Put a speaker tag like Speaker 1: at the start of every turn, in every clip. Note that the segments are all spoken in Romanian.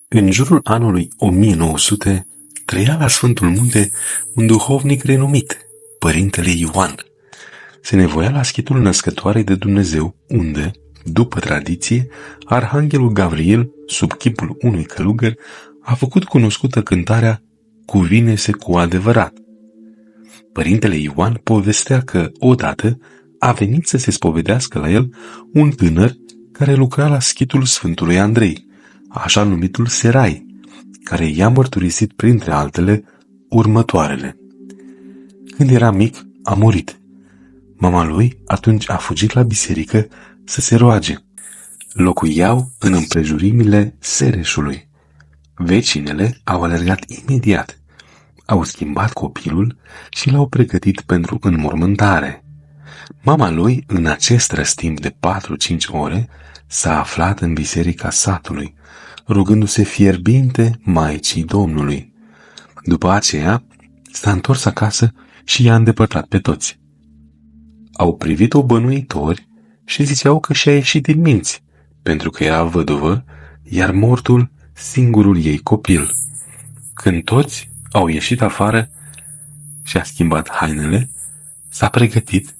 Speaker 1: În jurul anului 1900 trăia la Sfântul Munte un duhovnic renumit, Părintele Ioan. Se nevoia la schitul născătoarei de Dumnezeu, unde, după tradiție, Arhanghelul Gavril, sub chipul unui călugăr, a făcut cunoscută cântarea Cuvine-se cu adevărat. Părintele Ioan povestea că, odată, a venit să se spovedească la el un tânăr care lucra la schitul Sfântului Andrei, așa numitul Serai, care i-a mărturisit, printre altele, următoarele. Când era mic, a murit. Mama lui atunci a fugit la biserică să se roage. Locuiau în împrejurimile Sereșului. Vecinele au alergat imediat. Au schimbat copilul și l-au pregătit pentru înmormântare. Mama lui, în acest răstimp de 4-5 ore, s-a aflat în biserica satului, rugându-se fierbinte Maicii Domnului. După aceea, s-a întors acasă și i-a îndepărtat pe toți. Au privit-o bănuitori și ziceau că și-a ieșit din minți, pentru că era văduvă, iar mortul singurul ei copil. Când toți au ieșit afară, și-a schimbat hainele, s-a pregătit,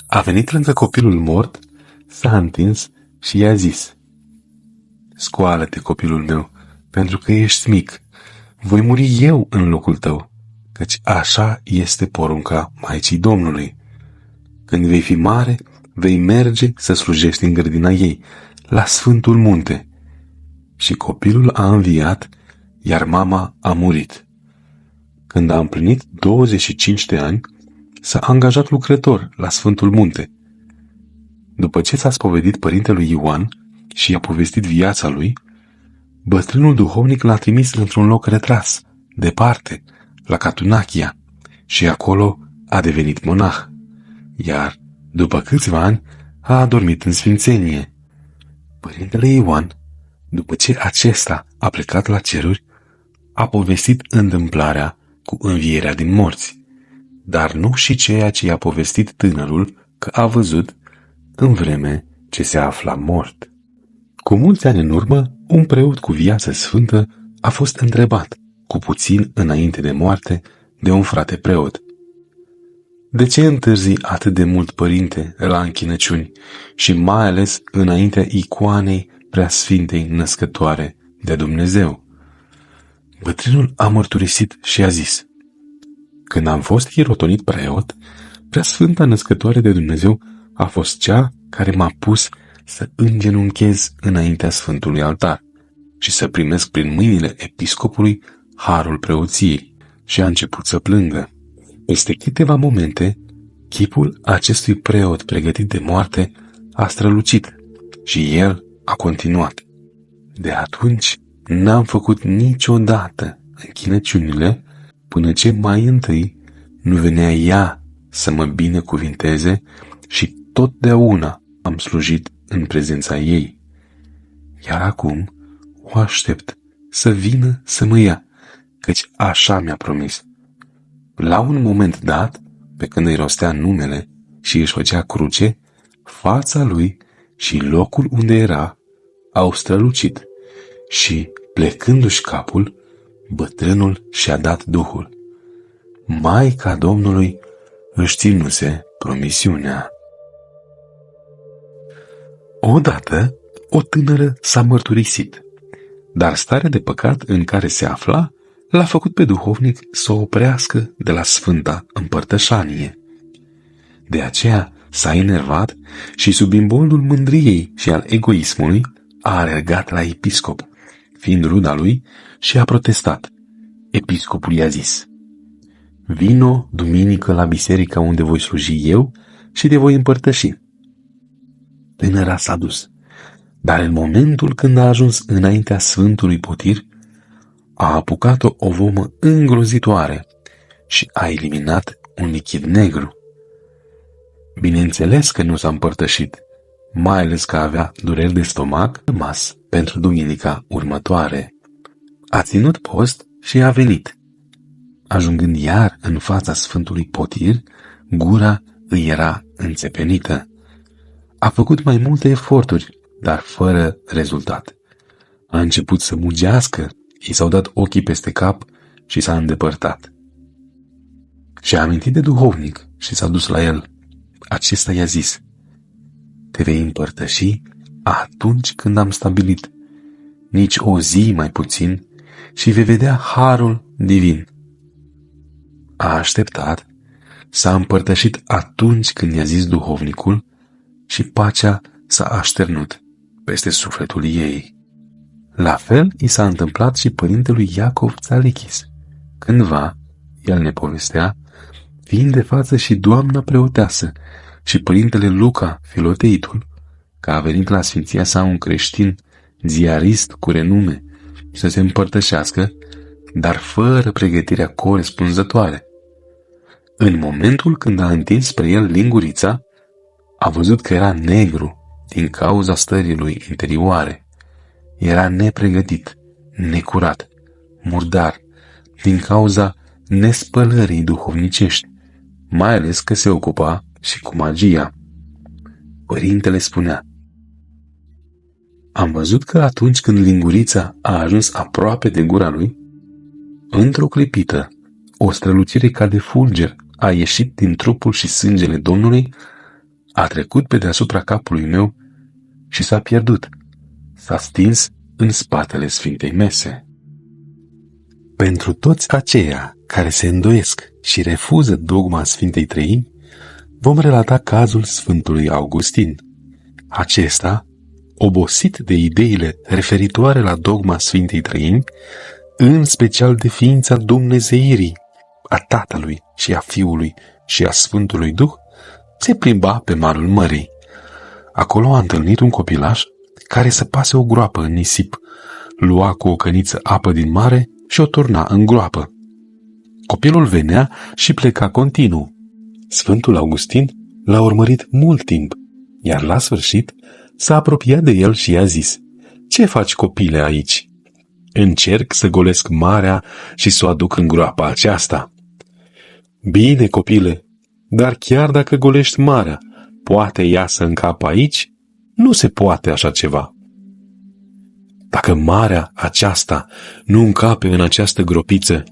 Speaker 1: a venit lângă copilul mort, s-a întins și i-a zis: Scoală-te, copilul meu, pentru că ești mic. Voi muri eu în locul tău, căci așa este porunca Maicii Domnului. Când vei fi mare, vei merge să slujești în grădina ei, la Sfântul Munte. Și copilul a înviat, iar mama a murit. Când a împlinit 25 de ani, s-a angajat lucrător la Sfântul Munte. După ce s-a spovedit părintelui Ioan și i-a povestit viața lui, bătrânul duhovnic l-a trimis într-un loc retras, departe, la Catunachia, și acolo a devenit monah, iar, după câțiva ani, a adormit în sfințenie. Părintele Ioan, după ce acesta a plecat la ceruri, a povestit întâmplarea cu învierea din morți, dar nu și ceea ce i-a povestit tânărul că a văzut în vreme ce se afla mort. Cu mulți ani în urmă, un preot cu viață sfântă a fost întrebat, cu puțin înainte de moarte, de un frate preot: De ce întârzi atât de mult, părinte, la închinăciuni și mai ales înaintea icoanei preasfintei născătoare de Dumnezeu? Bătrânul a mărturisit și a zis: Când am fost hirotonit preot, preasfânta născătoare de Dumnezeu a fost cea care m-a pus să îngenunchez înaintea Sfântului Altar și să primesc prin mâinile episcopului harul preoției, și a început să plângă. Peste câteva momente, chipul acestui preot pregătit de moarte a strălucit și el a continuat: De atunci n-am făcut niciodată închinăciunile până ce mai întâi nu venea ea să mă binecuvinteze și totdeauna am slujit în prezența ei. Iar acum o aștept să vină să mă ia, căci așa mi-a promis. La un moment dat, pe când îi rostea numele și își făcea cruce, fața lui și locul unde era au strălucit și, plecându-și capul, bătrânul și-a dat duhul. Maica Domnului își ținuse promisiunea. Odată, o tânără s-a mărturisit, dar starea de păcat în care se afla l-a făcut pe duhovnic să o oprească de la Sfânta Împărtășanie. De aceea s-a enervat și, sub imboldul mândriei și al egoismului, a alergat la episcop, fiind ruda lui, și a protestat. Episcopul i-a zis: Vino duminică la biserica unde voi sluji eu și te voi împărtăși. Tânăra s-a dus, dar în momentul când a ajuns înaintea Sfântului Potir, a apucat-o o vomă îngrozitoare și a eliminat un lichid negru. Bineînțeles că nu s-a împărtășit, mai ales că avea dureri de stomac, rămas pentru duminica următoare. A ținut post și a venit. Ajungând iar în fața Sfântului Potir, gura îi era înțepenită. A făcut mai multe eforturi, dar fără rezultat. A început să mugească, i s-au dat ochii peste cap și s-a îndepărtat. Și-a amintit de duhovnic și s-a dus la el. Acesta i-a zis: te vei împărtăși atunci când am stabilit, nici o zi mai puțin, și vei vedea harul divin. A așteptat, s-a împărtășit atunci când i-a zis duhovnicul și pacea s-a așternut peste sufletul ei. La fel i s-a întâmplat și părintelui Iacov Tzalichis. Cândva, el ne povestea, fiind de față și doamna preoteasă și părintele Luca Filoteitul, că a venit la sfinția sa un creștin ziarist cu renume să se împărtășească, dar fără pregătirea corespunzătoare. În momentul când a întins spre el lingurița, a văzut că era negru din cauza stării lui interioare. Era nepregătit, necurat, murdar, din cauza nespălării duhovnicești, mai ales că se ocupa și cu magia. Părintele spunea: am văzut că atunci când lingurița a ajuns aproape de gura lui, într-o clipită, o strălucire ca de fulger a ieșit din trupul și sângele Domnului, a trecut pe deasupra capului meu și s-a pierdut. S-a stins în spatele Sfintei Mese. Pentru toți aceia care se îndoiesc și refuză dogma Sfintei Treimi, vom relata cazul Sfântului Augustin. Acesta, obosit de ideile referitoare la dogma Sfintei Treimi, în special de ființa dumnezeirii, a Tatălui și a Fiului și a Sfântului Duh, se plimba pe malul mării. Acolo a întâlnit un copilaș care săpase o groapă în nisip, lua cu o căniță apă din mare și o turna în groapă. Copilul venea și pleca continuu. Sfântul Augustin l-a urmărit mult timp, iar la sfârșit s-a apropiat de el și i-a zis: ce faci, copile, aici? Încerc să golesc marea și să o aduc în groapa aceasta. Bine, copile, dar chiar dacă golești marea, poate ea să încapă aici? Nu se poate așa ceva. Dacă marea aceasta nu încape în această gropiță,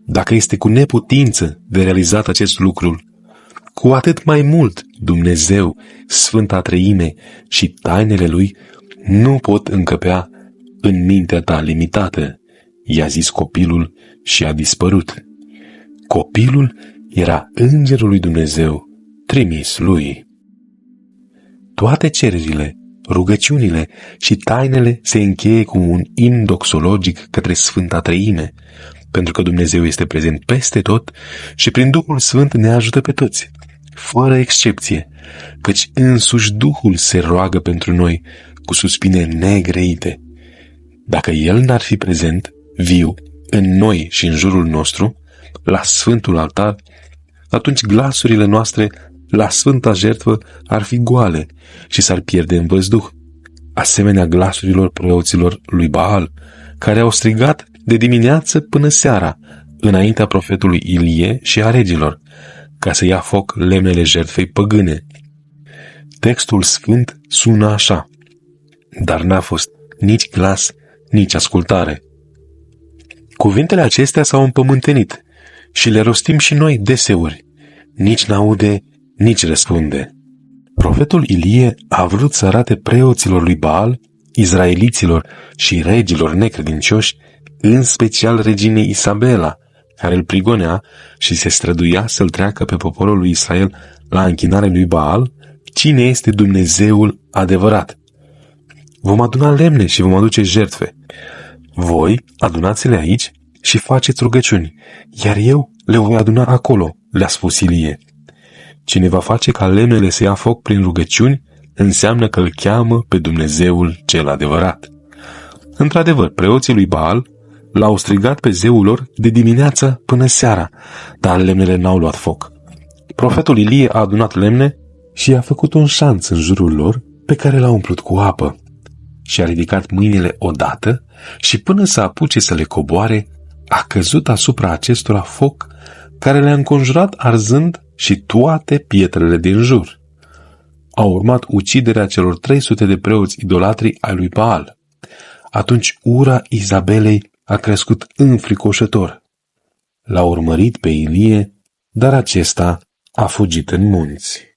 Speaker 1: dacă este cu neputință de realizat acest lucru, cu atât mai mult Dumnezeu, Sfânta Treime și tainele Lui nu pot încăpea în mintea ta limitată, i-a zis copilul și a dispărut. Copilul era îngerul lui Dumnezeu, trimis lui. Toate cererile, rugăciunile și tainele se încheie cu un imn doxologic către Sfânta Treime, pentru că Dumnezeu este prezent peste tot și prin Duhul Sfânt ne ajută pe toți, fără excepție, căci însuși Duhul se roagă pentru noi cu suspine negrăite. Dacă El n-ar fi prezent, viu, în noi și în jurul nostru, la Sfântul Altar, atunci glasurile noastre la Sfânta Jertfă ar fi goale și s-ar pierde în văzduh, asemenea glasurilor preoților lui Baal, care au strigat de dimineață până seara, înaintea profetului Ilie și a regilor, ca să ia foc lemnele jertfei păgâne. Textul sfânt sună așa, dar n-a fost nici glas, nici ascultare. Cuvintele acestea s-au împământenit și le rostim și noi deseori. Nici n-aude, nici răspunde. Profetul Ilie a vrut să arate preoților lui Baal, izraeliților și regilor necredincioși, în special reginei Isabela, care îl prigonea și se străduia să-l treacă pe poporul lui Israel la închinare lui Baal, cine este Dumnezeul adevărat. Vom aduna lemne și vom aduce jertfe. Voi adunați-le aici și faceți rugăciuni, iar eu le voi aduna acolo, le-a spus Ilie. Cine va face ca lemnele să ia foc prin rugăciuni, înseamnă că îl cheamă pe Dumnezeul cel adevărat. Într-adevăr, preoții lui Baal l-au strigat pe zeul lor de dimineață până seara, dar lemnele n-au luat foc. Profetul Ilie a adunat lemne și a făcut un șanț în jurul lor pe care l-a umplut cu apă. Și a ridicat mâinile odată și până să apuce să le coboare, a căzut asupra acestora foc care le-a înconjurat arzând și toate pietrele din jur. A urmat uciderea celor 300 de preoți idolatri ai lui Baal. Atunci ura Izabelei a crescut înfricoșător. L-a urmărit pe Ilie, dar acesta a fugit în munți.